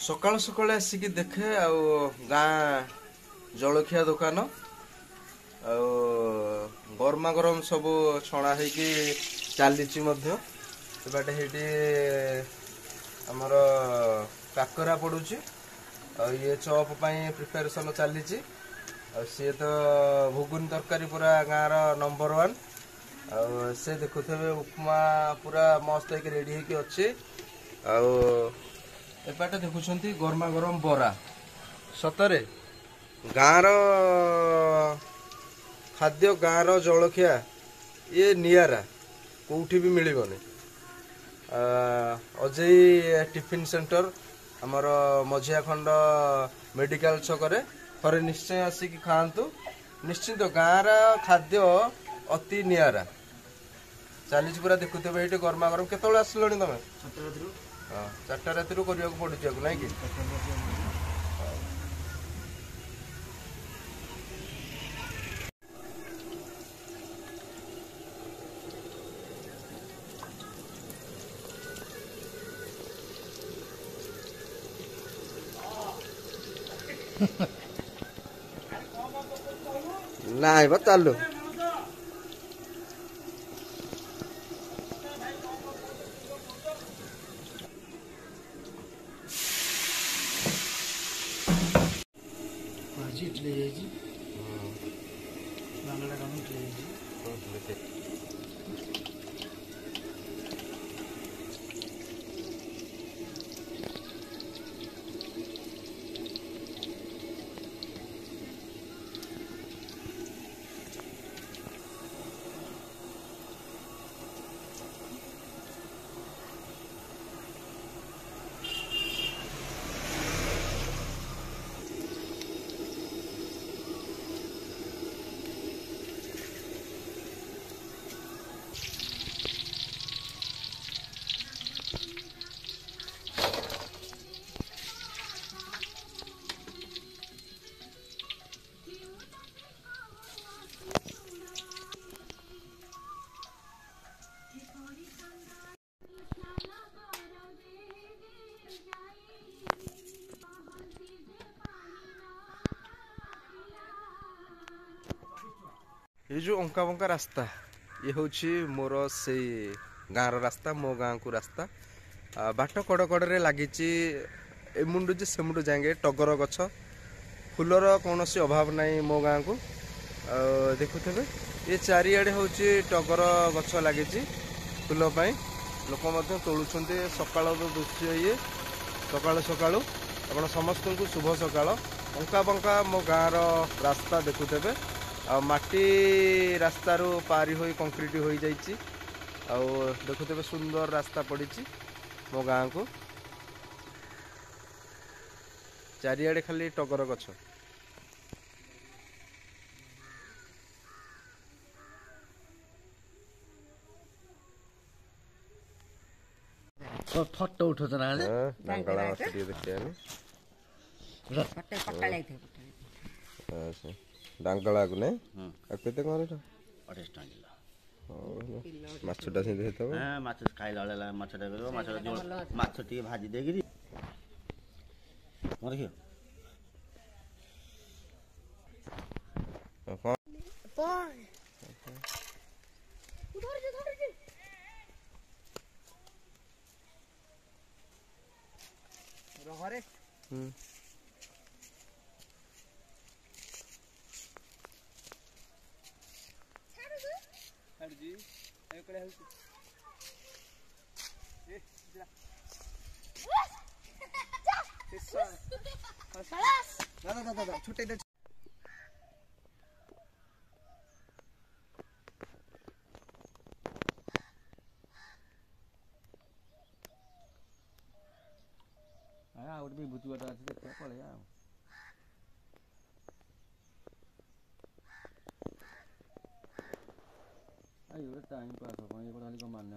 सकाल सकाल आसिकी देखे गाँ जलखिया दुकान गरमा गरम सब छणा होगी चली आमर काकरा पड़ुची ये चॉप प्रिपेरेसन चली सी तो घुगुन तरकारी पूरा गाँव नंबर 1 से देखुथे उपमा पूरा मस्त रेडी होगी अच्छी एपटे देखुं गरमा गरम बरा सतरे गाँव खाद्य गाँव जलखिया ये नियारा कौटी भी मिलबनी अजय टिफिन सेंटर आमर मझिया खंड मेडिकल छकरे थरे निश्चय आसिक खातु निश्चित गाँव खाद्य अति नियारा चली पूरा देखुथे ये गरमा गरम केत आसल तुम 4टा राति करने पड़ुची ना कि नहीं बा चालू ये जो अंका बंका रास्ता ये हूँ मोर से गाँव रास्ता मो गाँव को रास्ता बाट कड़ कड़े लगी एमुंडू जे सेमुंडू जाएंगे टगर गछ फुलर कौन सी अभाव नहीं मो गाँव को देखुथे ये चारिआडे हूँ टगर गछ लगी फुल लोक तोलुंट सकाल दृश्य ये सकालू सकालू आप समस्त को शुभ सकाल अंका बंका मो गाँव रास्ता देखुथे माटी रास्ता रू पारी हो कंक्रीट हो जाइए देखुते सुंदर रास्ता पड़ी मो गाँव को चारिआडे खाली टगर गछ फोटो उठो तो ना डांगला को नहीं केते कौन 28 टका माछटा से देतो हां माछ खाइला वाला माछटा करो माछ टी भाजी देगिरी मोर देखियो कौन उधर जे रहरे जी एकड़े हल ए जरा दादा छुटे दे आया और भी बुतुआटा আছে দেখতে পড়ে যাও आयो टाइम पास हो ये खाली को मारना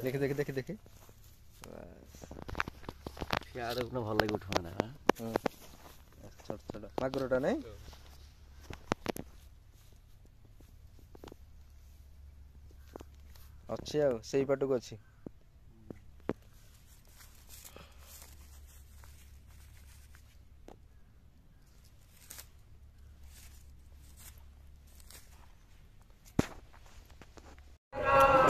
देखे देखे देखे देखे यार अपना भल लगे उठवाना हां छोट छोट मागुरटा नहीं ଅଛି ଆଉ ସେଇ ପାଟକୁ ଅଛି।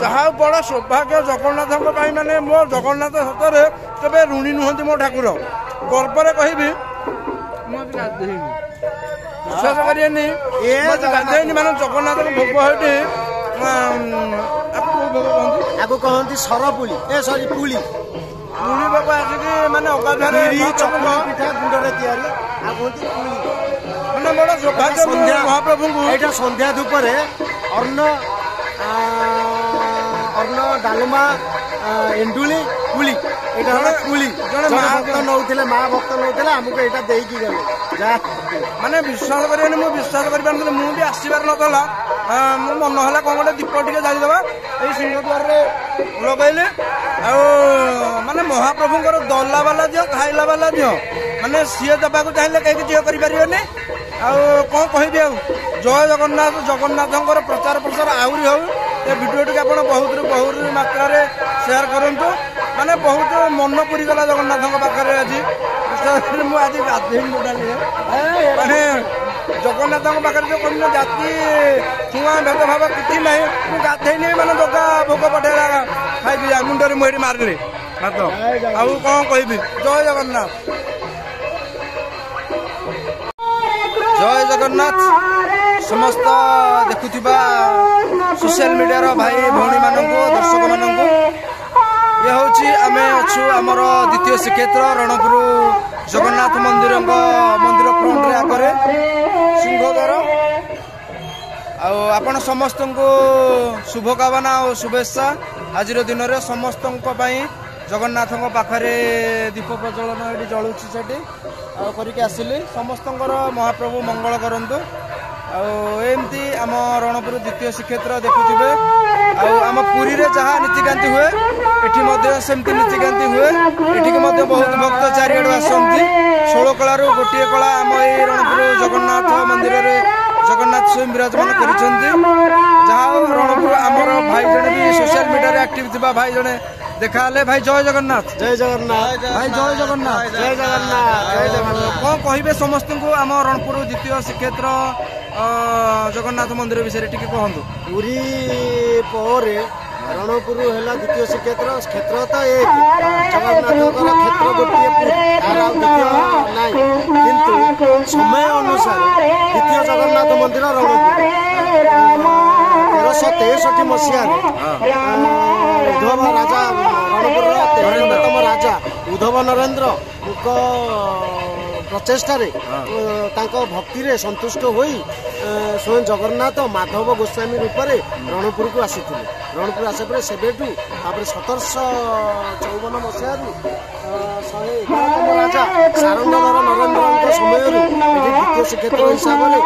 ଯାହା ବଡ଼ ସୌଭାଗ୍ୟ ଜଗନ୍ନାଥଙ୍କ ପାଇଁ, ମାନେ ମୋ ଜଗନ୍ନାଥ ସତରେ କେବେ ଋଣୀ ନୁହନ୍ତି ମୋ ଠାକୁର। ଗର୍ବରେ କହିବି ମୁଁ ଆଜି ଗାଧେଇନି, ବିଶ୍ୱାସ କରିବେନି ଗାଧେଇନି, ମାନେ ଜଗନ୍ନାଥଙ୍କ ଭୋଗ ହେଇଠି ଆକୁ କହନ୍ତି ସରପୁଳି, ସରି ପୁଳି ପୁଳି ଭୋଗ ଆସିକି ମାନେ ଅଗାଧୁଆରେ ପିଠା ଗୁଣ୍ଡରେ ତିଆରି, ଆଉ କୁହନ୍ତି ପୁଳି। ମାନେ ବଡ଼ ସୌଭାଗ୍ୟ ମହାପ୍ରଭୁଙ୍କୁ। ଏଇଟା ସନ୍ଧ୍ୟା ଧୂପରେ ଅନ୍ନ ଡାଲମା ଏଣ୍ଡୁଳି ପୁଳି, ଏଇଟା ହେଲା ପୁଳି। ଜଣେ ଭକ୍ତ ନଉଥିଲେ, ମା ଭକ୍ତ ନଉଥିଲେ, ଆମକୁ ଏଇଟା ଦେଇକି ଗଲେ। ଯାହା ମାନେ ବିଶ୍ୱାସ କରିବେନି, ମୁଁ ବିଶ୍ୱାସ କରିପାରୁନଥିଲି, ମୁଁ ବି ଆସିବାର ନଥିଲା। ମୋ ମନ ହେଲା କ'ଣ ଗୋଟେ ଦୀପ ଟିକେ ଜାଳିଦେବା, ଏଇ ସିଂହଦ୍ୱାରରେ ଲଗାଇଲେ। ଆଉ ମାନେ ମହାପ୍ରଭୁଙ୍କର ଦଲା ବାଲା ଦିଅ, ଖାଇଲା ବାଲା ଦିଅ, ମାନେ ସିଏ ଦେବାକୁ ଚାହିଁଲେ କେହି କିଛି କରିପାରିବେନି। ଆଉ କ'ଣ କହିବି ଆଉ, ଜୟ ଜଗନ୍ନାଥ। ଜଗନ୍ନାଥଙ୍କର ପ୍ରଚାର ପ୍ରସାର ଆହୁରି ହଉ। ଏ ଭିଡ଼ିଓଟିକୁ ଆପଣ ବହୁତ ମାତ୍ରାରେ ସେୟାର କରନ୍ତୁ। ମାନେ ବହୁତ ମନ ପୁରିଗଲା ଜଗନ୍ନାଥଙ୍କ ପାଖରେ ଆଜି। ମୁଁ ଆଜି ଗାଧେଇନି ଟୋଟାଲି, ମାନେ ଜଗନ୍ନାଥଙ୍କ ପାଖରେ ଯୋଉ କହିଲେ ଜାତି ଛୁଆଁ ଭେଦଭାବ କିଛି ନାହିଁ। ମୁଁ ଗାଧେଇନି, ମାନେ ଜଗା ଭୋଗ ପଠେଇଲା ଖାଇକି ମୁଣ୍ଡରେ ମୁଁ ଏଠି ମାରିଲି ହାତ। ଆଉ କ'ଣ କହିବି, ଜୟ ଜଗନ୍ନାଥ। ଜୟ ଜଗନ୍ନାଥ। ସମସ୍ତ ଦେଖୁଥିବା ସୋସିଆଲ ମିଡ଼ିଆର ଭାଇ ଭଉଣୀମାନଙ୍କୁ, ଦର୍ଶକମାନଙ୍କୁ, ଇଏ ହେଉଛି ଆମେ ଅଛୁ ଆମର ଦ୍ୱିତୀୟ ଶ୍ରୀକ୍ଷେତ୍ର ରଣପୁର ଜଗନ୍ନାଥ ମନ୍ଦିର ଫ୍ରଣ୍ଟରେ ଆଗରେ ସିଂହଦ୍ୱାର। ଆଉ ଆପଣ ସମସ୍ତଙ୍କୁ ଶୁଭକାମନା ଓ ଶୁଭେଚ୍ଛା। ଆଜିର ଦିନରେ ସମସ୍ତଙ୍କ ପାଇଁ ଜଗନ୍ନାଥଙ୍କ ପାଖରେ ଦୀପ ପ୍ରଜ୍ୱଳନ ଏଠି ଜଳୁଛି, ସେଠି ଆଉ କରିକି ଆସିଲି। ସମସ୍ତଙ୍କର ମହାପ୍ରଭୁ ମଙ୍ଗଳ କରନ୍ତୁ। ଆଉ ଏମିତି ଆମ ରଣପୁର ଦ୍ୱିତୀୟ ଶ୍ରୀକ୍ଷେତ୍ର ଦେଖୁଥିବେ। ଆଉ ଆମ ପୁରୀରେ ଯାହା ନୀତିକାନ୍ତି ହୁଏ ଏଠି ମଧ୍ୟ ସେମିତି ନୀତିକାନ୍ତି ହୁଏ। ଏଠିକି ମଧ୍ୟ ବହୁତ ଭକ୍ତ ଚାରିଆଡ଼ୁ ଆସନ୍ତି। 16 କଳାରୁ ଗୋଟିଏ କଳା ଆମ ଏଇ ରଣପୁର ଜଗନ୍ନାଥ ମନ୍ଦିରରେ ଜଗନ୍ନାଥ ସ୍ୱୟଂ ବିରାଜମାନ କରିଛନ୍ତି। ଯାହା ହଉ ରଣପୁର ଆମର ଭାଇ ଜଣେ ବି ସୋସିଆଲ ମିଡ଼ିଆରେ ଆକ୍ଟିଭ ଥିବା ଭାଇ ଜଣେ ଦେଖାହେଲେ। ଭାଇ ଜୟ ଜଗନ୍ନାଥ। ଜୟ ଜଗନ୍ନାଥ। ଭାଇ ଜୟ ଜଗନ୍ନାଥ। ଜୟ ଜଗନ୍ନାଥ। ଜୟ ଜଗନ୍ନାଥ। କ'ଣ କହିବେ ସମସ୍ତଙ୍କୁ ଆମ ରଣପୁର ଦ୍ୱିତୀୟ ଶ୍ରୀକ୍ଷେତ୍ର ଜଗନ୍ନାଥ ମନ୍ଦିର ବିଷୟରେ ଟିକେ କୁହନ୍ତୁ। ପୁରୀ ପରେ ରଣପୁର ହେଲା ଦ୍ୱିତୀୟ ଶ୍ରୀକ୍ଷେତ୍ର। କ୍ଷେତ୍ର ତ ଏକ, ଜଗନ୍ନାଥଙ୍କର କ୍ଷେତ୍ର ଗୋଟିଏ ପୁରୀ, ତାର ଆଉ ଦ୍ୱିତୀୟ ନାହିଁ। କିନ୍ତୁ ସମୟ ଅନୁସାରେ ଦ୍ୱିତୀୟ ଜଗନ୍ନାଥ ମନ୍ଦିର ରଣପୁର 1363 ମସିହାରେ ଉଦ୍ଧବ ରାଜା, ରଣପୁରର 13ତମ ରାଜା ଉଦ୍ଧବ ନରେନ୍ଦ୍ରଙ୍କ ପ୍ରଚେଷ୍ଟାରେ ତାଙ୍କ ଭକ୍ତିରେ ସନ୍ତୁଷ୍ଟ ହୋଇ ସ୍ୱୟଂ ଜଗନ୍ନାଥ ମାଧବ ଗୋସ୍ୱାମୀ ରୂପରେ ରଣପୁରକୁ ଆସିଥିଲେ। ରଣପୁର ଆସିବା ପରେ ସେବେଠୁ ତାପରେ 1754 ମସିହାରୁ 111ତମ ରାଜା ସାରଙ୍ଗଧର ନରେନ୍ଦ୍ରଙ୍କ ସମୟରୁ ଏଠି ଦ୍ୱିତୀୟ ଶ୍ରୀକ୍ଷେତ୍ର ହିସାବରେ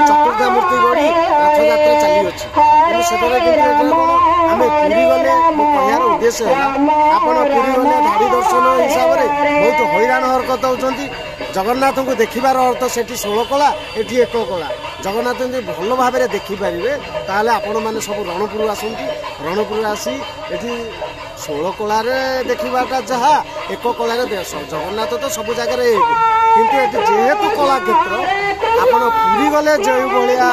ଚତୁର୍ଦ୍ଧାମୂର୍ତ୍ତି ଗଢ଼ି ରଥଯାତ୍ରା ଚାଲିଅଛି। କିନ୍ତୁ ସେଠାରେ କିନ୍ତୁ କ'ଣ ଆମେ ପୁରୀ ଗଲେ, ମୋ କହିବାର ଉଦ୍ଦେଶ୍ୟ ହେଲା ଆପଣ ପୁରୀ ଗଲେ ଧାଡ଼ି ଦର୍ଶନ ହିସାବରେ ବହୁତ ହଇରାଣ ହରକତ ହେଉଛନ୍ତି। ଜଗନ୍ନାଥଙ୍କୁ ଦେଖିବାର ଅର୍ଥ ସେଠି 16 କଳା, ଏଠି 1 କଳା। ଜଗନ୍ନାଥ ଯଦି ଭଲ ଭାବରେ ଦେଖିପାରିବେ ତାହେଲେ ଆପଣମାନେ ସବୁ ରଣପୁର ଆସନ୍ତୁ। ରଣପୁର ଆସି ଏଠି 16 କଳାରେ ଦେଖିବାଟା ଯାହା, 1 କଳାରେ ଜଗନ୍ନାଥ ତ ସବୁ ଜାଗାରେ ଏକ, କିନ୍ତୁ ଏଠି ଯେହେତୁ କଳାକ୍ଷେତ୍ର ଆପଣ ପୁରୀ ଗଲେ ଯେଉଁ ଭଳିଆ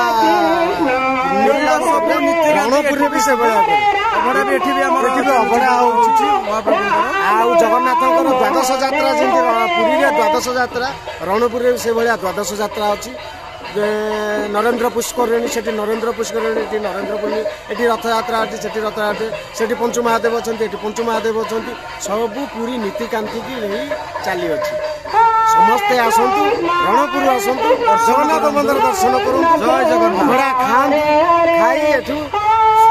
ରଣପୁରରେ ବି ସେଭଳିଆ ଅଭଡ଼ା ବି ଏଠି ବି ଆମର ଅଭଡ଼ା ହେଉଛି। ଆଉ ଜଗନ୍ନାଥଙ୍କର ଦ୍ୱାଦଶ ଯାତ୍ରା ଯେମିତି ପୁରୀରେ ଦ୍ୱାଦଶ ଯାତ୍ରା, ରଣପୁରରେ ବି ସେଭଳିଆ ଦ୍ୱାଦଶ ଯାତ୍ରା ଅଛି। ନରେନ୍ଦ୍ର ପୁଷ୍କରିଣୀ, ସେଠି ନରେନ୍ଦ୍ର ପୁଷ୍କରିଣୀ, ଏଠି ନରେନ୍ଦ୍ର ପୁରୀ, ଏଠି ରଥଯାତ୍ରା ଅଛି, ସେଠି ରଥଯାତ୍ରା, ସେଠି ପଞ୍ଚୁ ମହାଦେବ ଅଛନ୍ତି, ଏଠି ପଞ୍ଚୁ ମହାଦେବ ଅଛନ୍ତି। ସବୁ ପୁରୀ ନୀତିକାନ୍ତିକି ନେଇ ଚାଲିଅଛି। ସମସ୍ତେ ଆସନ୍ତୁ, ରଣପୁର ଆସନ୍ତୁ, ଜଗନ୍ନାଥ ମନ୍ଦିର ଦର୍ଶନ କରନ୍ତୁ। ଜୟ ଜଗନ୍ନାଥ। ଅଭଡ଼ା ଖାଆନ୍ତୁ, ଖାଇ ଏଠୁ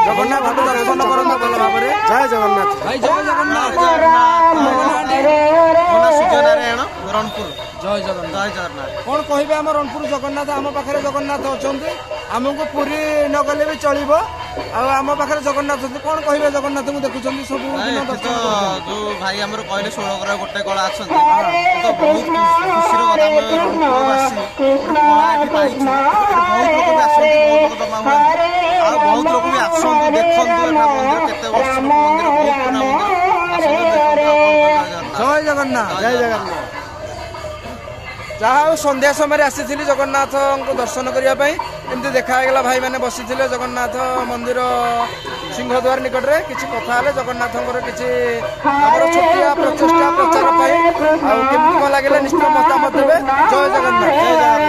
ଜଗନ୍ନାଥଙ୍କୁ ଦର୍ଶନ କରନ୍ତୁ ଭଲ ଭାବରେ। ଜୟ ଜଗନ୍ନାଥ। ଭାଇ ଜୟ ଜଗନ୍ନାଥ। ସୂର୍ଯ୍ୟନାରାୟଣ ରଣପୁର। ଜୟ ଜଗନ୍ନାଥ। ଜୟ ଜଗନ୍ନାଥ। କ'ଣ କହିବେ ଆମ ରଣପୁର ଜଗନ୍ନାଥ ଆମ ପାଖରେ ଜଗନ୍ନାଥ ଅଛନ୍ତି। ଆମକୁ ପୁରୀ ନ ଗଲେ ବି ଚଳିବ, ଆଉ ଆମ ପାଖରେ ଜଗନ୍ନାଥ ଅଛନ୍ତି କଣ କହିବେ ଜଗନ୍ନାଥଙ୍କୁ ଦେଖୁଛନ୍ତି ସବୁ ଦିନ ଦର୍ଶନ କରୁଛନ୍ତି। ଯୋଉ ଭାଇ ଆମର କହିଲେ 16 କଳା ଗୋଟେ କଳା ଅଛନ୍ତି ତ ବହୁତ ଖୁସିର କଥା ଆମେ ରଣପୁରବାସୀ କଳା ଏଠି ପାଇଛୁ ବହୁତ ଲୋକ ବି ଆସନ୍ତି ବହୁତ ଲୋକ ଜମା ହୁଅନ୍ତି ଆଉ ବହୁତ ଲୋକ ବି ଆସନ୍ତୁ ଦେଖନ୍ତୁ ଏଟା ମନ୍ଦିର କେତେ ବର୍ଷର ମନ୍ଦିର ବହୁତ ପୁରୁଣା ମନ୍ଦିର ଆସନ୍ତୁ ଦେଖନ୍ତୁ ଜୟ ଜଗନ୍ନାଥ ଜୟ ଜଗନ୍ନାଥ। ଯାହା ହଉ ସନ୍ଧ୍ୟା ସମୟରେ ଆସିଥିଲି ଜଗନ୍ନାଥଙ୍କୁ ଦର୍ଶନ କରିବା ପାଇଁ ଏମିତି ଦେଖା ହେଇଗଲା ଭାଇମାନେ ବସିଥିଲେ ଜଗନ୍ନାଥ ମନ୍ଦିର ସିଂହଦ୍ୱାର ନିକଟରେ କିଛି କଥା ହେଲେ ଜଗନ୍ନାଥଙ୍କର କିଛି ଆମର ଛୋଟିଆ ପ୍ରଚେଷ୍ଟା ପ୍ରଚାର ପାଇଁ ଆଉ କେମିତି କଣ ଲାଗିଲା ନିଶ୍ଚୟ ମତାମତ ଦେବେ। ଜୟ ଜଗନ୍ନାଥ।